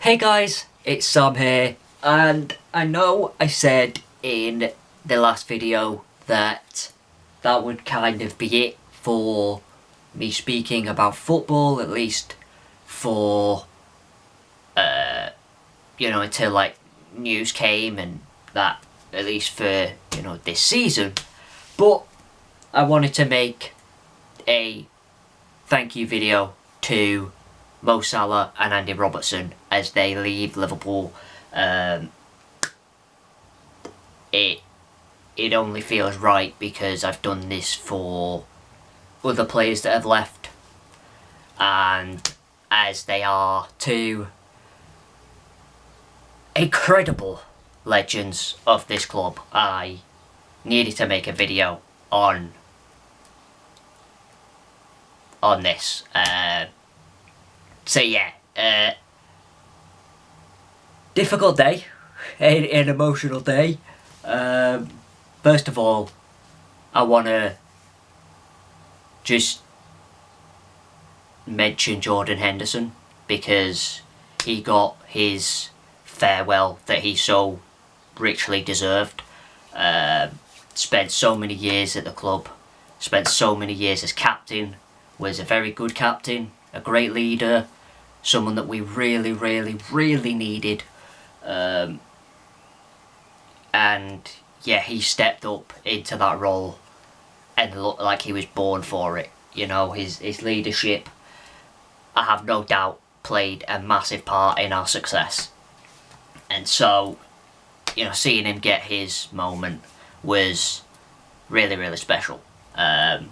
Hey guys, it's Sam here, and I know I said in the last video that would kind of be it for me speaking about football, at least for, until like news came and that, at least for, this season. But I wanted to make a thank you video to Mo Salah and Andy Robertson as they leave Liverpool. It only feels right because I've done this for other players that have left, and as they are two incredible legends of this club, I needed to make a video on this. So yeah, difficult day, an emotional day. First of all, I want to just mention Jordan Henderson, because he got his farewell that he so richly deserved. Spent so many years at the club, spent so many years as captain, was a very good captain, a great leader, someone that we really needed. And yeah, he stepped up into that role and looked like he was born for it. His leadership, I have no doubt, played a massive part in our success. And so, seeing him get his moment was really special. And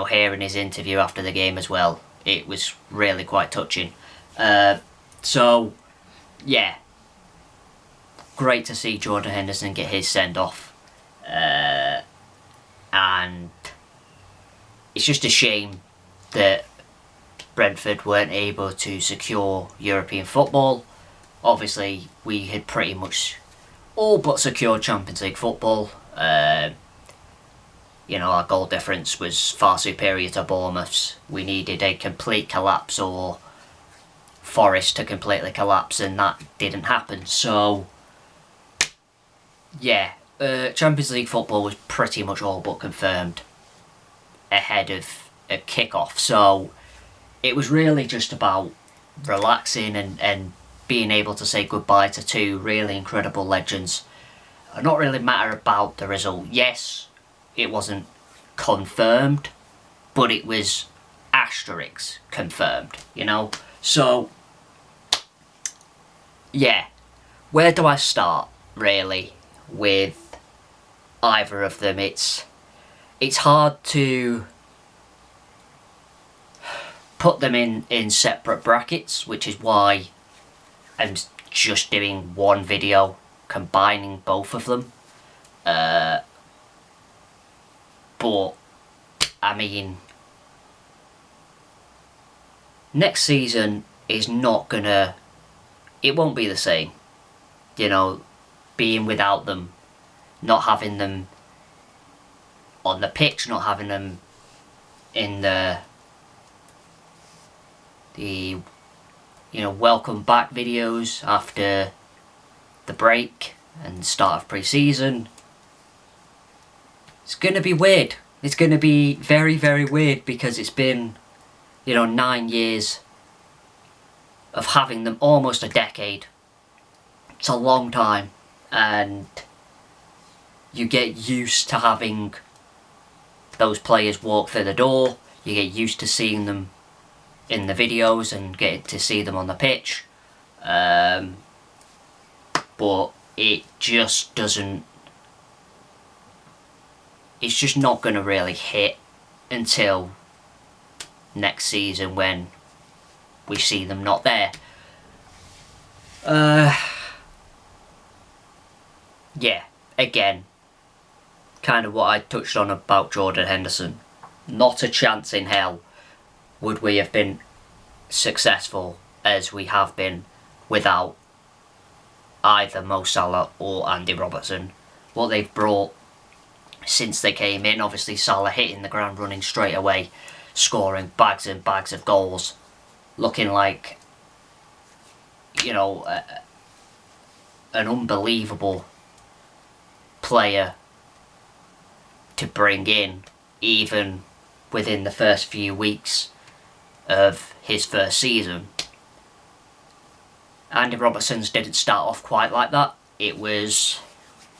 hearing his interview after the game as well, it was really quite touching. So yeah, great to see Jordan Henderson get his send-off, and it's just a shame that Brentford weren't able to secure European football. Obviously, we had pretty much all but secured Champions League football. Our goal difference was far superior to Bournemouth's. We needed a complete collapse or Forest to completely collapse, and that didn't happen. So yeah, Champions League football was pretty much all but confirmed ahead of a kick-off. So it was really just about relaxing and being able to say goodbye to two really incredible legends. It not really matter about the result. Yes, it wasn't confirmed, but it was asterisks confirmed, So yeah, where do I start really with either of them? It's hard to put them in separate brackets, which is why I'm just doing one video combining both of them. But I mean, next season is not gonna, it won't be the same. Being without them, not having them on the pitch, not having them in the welcome back videos after the break and start of pre-season. It's going to be weird. It's going to be very weird, because it's been 9 years of having them, almost a decade. It's a long time, and you get used to having those players walk through the door. You get used to seeing them in the videos and get to see them on the pitch, but it just doesn't, it's just not going to really hit until next season, when we see them not there. Yeah, again, kind of what I touched on about Jordan Henderson. Not a chance in hell would we have been successful as we have been without either Mo Salah or Andy Robertson. What they've brought since they came in, obviously Salah hitting the ground running straight away, scoring bags and bags of goals. looking like, you know, an unbelievable player to bring in, even within the first few weeks of his first season. Andy Robertson's didn't start off quite like that. It was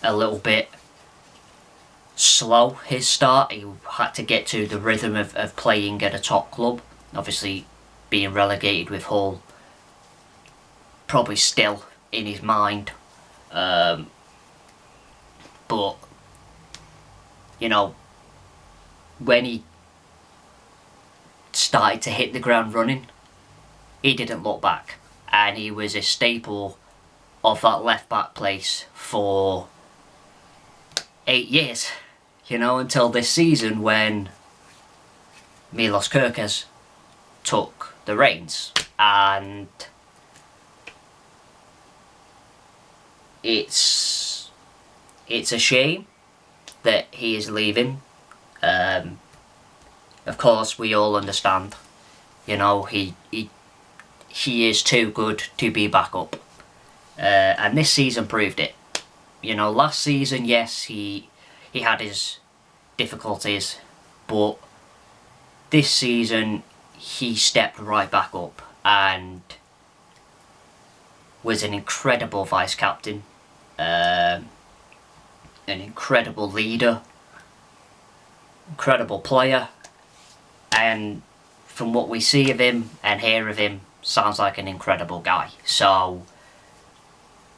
a little bit slow, his start. He had to get to the rhythm of playing at a top club. Obviously, being relegated with Hull probably still in his mind. But, you know, when he started to hit the ground running, he didn't look back. And he was a staple of that left-back place for 8 years. You know, until this season when Milos Kerkez took the reins. And it's a shame that he is leaving. Of course, we all understand. You know, he is too good to be back up. And this season proved it. You know, last season, yes, he had his difficulties, but this season he stepped right back up and was an incredible vice captain, an incredible leader, incredible player, and from what we see of him and hear of him, sounds like an incredible guy. So,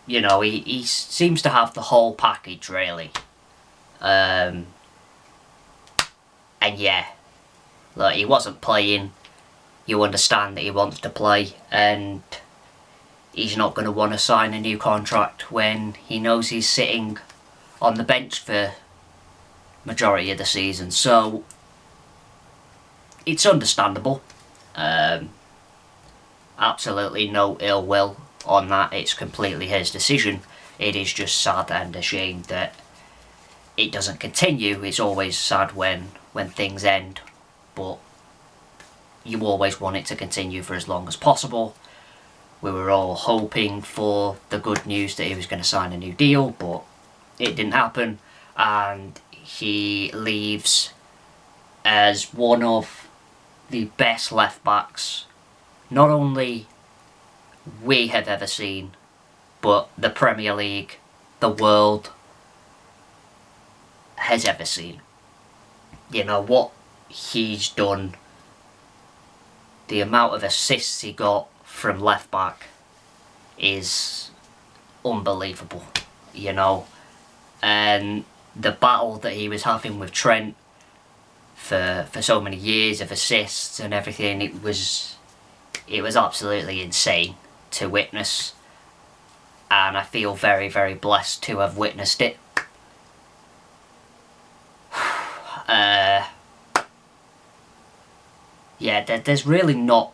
you know, he seems to have the whole package, really. And yeah, like, he wasn't playing. You understand that he wants to play, and he's not going to want to sign a new contract when he knows he's sitting on the bench for majority of the season. So it's understandable. Absolutely no ill will on that. It's completely his decision. It is just sad and a shame that it doesn't continue. It's always sad when things end, but you always want it to continue for as long as possible. We were all hoping for the good news that he was going to sign a new deal, but it didn't happen, and he leaves as one of the best left backs not only we have ever seen, but the Premier League, the world has ever seen. You know, what he's done, the amount of assists he got from left back is unbelievable, you know. And the battle that he was having with Trent for so many years of assists and everything, it was absolutely insane to witness, and I feel very, very blessed to have witnessed it. Yeah, there's really not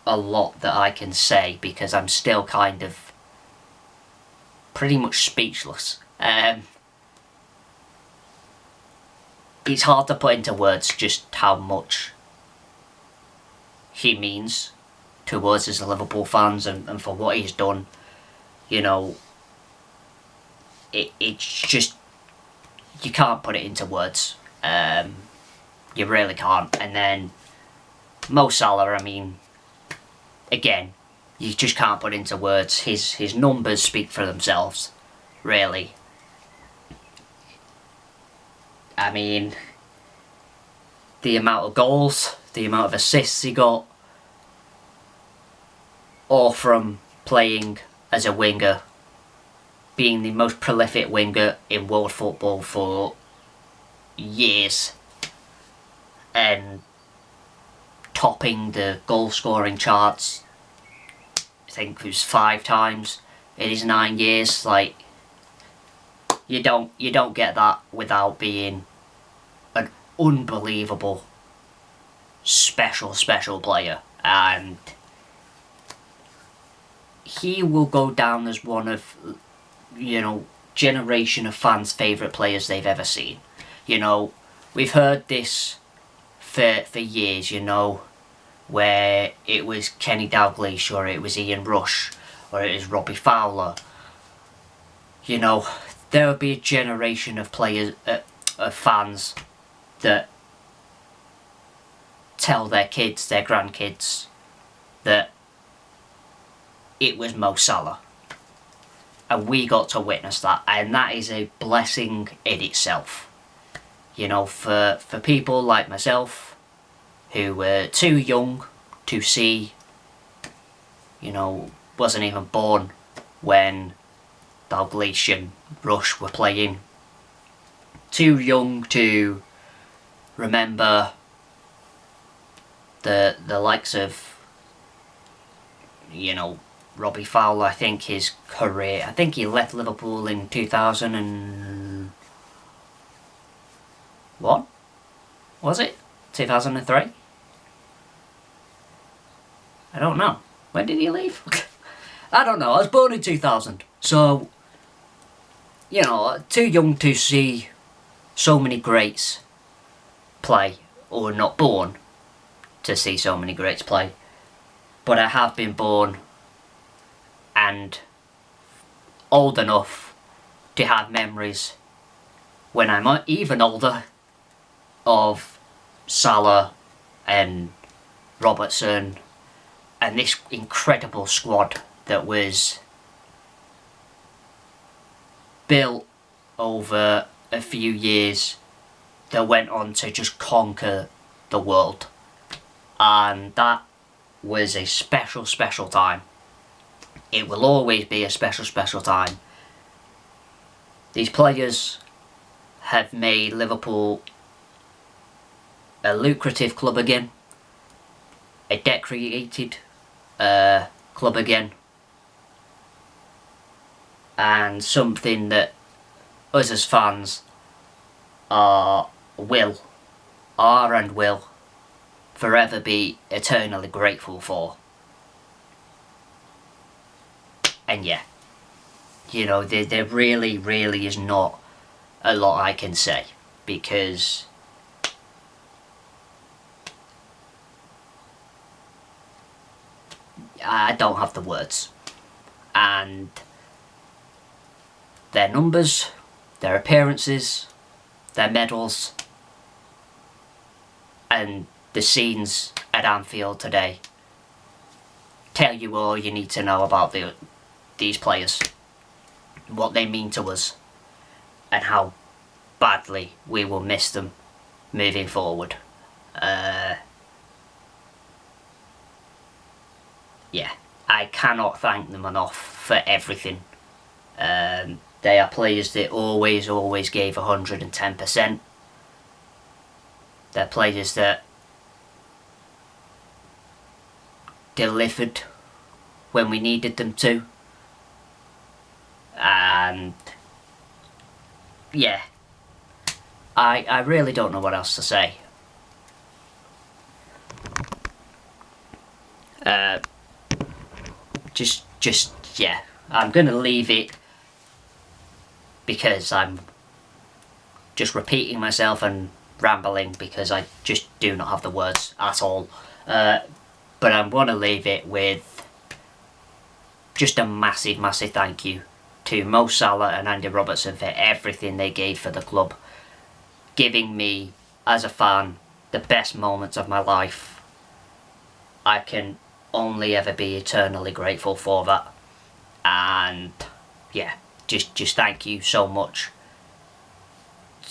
a lot that I can say, because I'm still kind of pretty much speechless. It's hard to put into words just how much he means to us as the Liverpool fans, and for what he's done. You know, it's just, you can't put it into words. You really can't. And then Mo Salah, I mean, again, you just can't put into words. His numbers speak for themselves, really. I mean, the amount of goals, the amount of assists he got, all from playing as a winger, being the most prolific winger in world football for years, and topping the goal scoring charts, I think it was 5 times in his 9 years. Like, you don't get that without being an unbelievable special player, and he will go down as one of, you know, generation of fans' favourite players they've ever seen. You know, we've heard this for years, you know, where it was Kenny Dalglish, or it was Ian Rush, or it was Robbie Fowler. You know, there would be a generation of players, of fans, that tell their kids, their grandkids, that it was Mo Salah. And we got to witness that, and that is a blessing in itself. You know, for people like myself, who were too young to see, you know, wasn't even born when Dalglish and Rush were playing. Too young to remember the likes of, you know, Robbie Fowler. I think his career, I think he left Liverpool in 2001? Was it? 2003? I don't know. When did he leave? I don't know. I was born in 2000. So, you know, too young to see so many greats play, or not born to see so many greats play. But I have been born and old enough to have memories, when I'm even older, of Salah and Robertson and this incredible squad that was built over a few years, that went on to just conquer the world. And that was a special, special time. It will always be a special, special time. These players have made Liverpool a lucrative club again, a debt-created club again, and something that us as fans are and will forever be eternally grateful for. And yeah, you know, there really, really is not a lot I can say, because I don't have the words. And their numbers, their appearances, their medals, and the scenes at Anfield today tell you all you need to know about these players, what they mean to us, and how badly we will miss them moving forward. Yeah, I cannot thank them enough for everything. They are players that always gave 110%. They're players that delivered when we needed them to. And yeah, I really don't know what else to say. Just yeah, I'm gonna leave it, because I'm just repeating myself and rambling, because I just do not have the words at all. But I'm gonna leave it with just a massive, massive thank you to Mo Salah and Andy Robertson for everything they gave for the club, giving me, as a fan, the best moments of my life. I can only ever be eternally grateful for that. And yeah, just thank you so much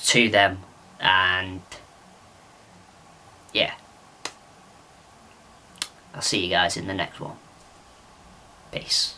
to them. And yeah, I'll see you guys in the next one. Peace.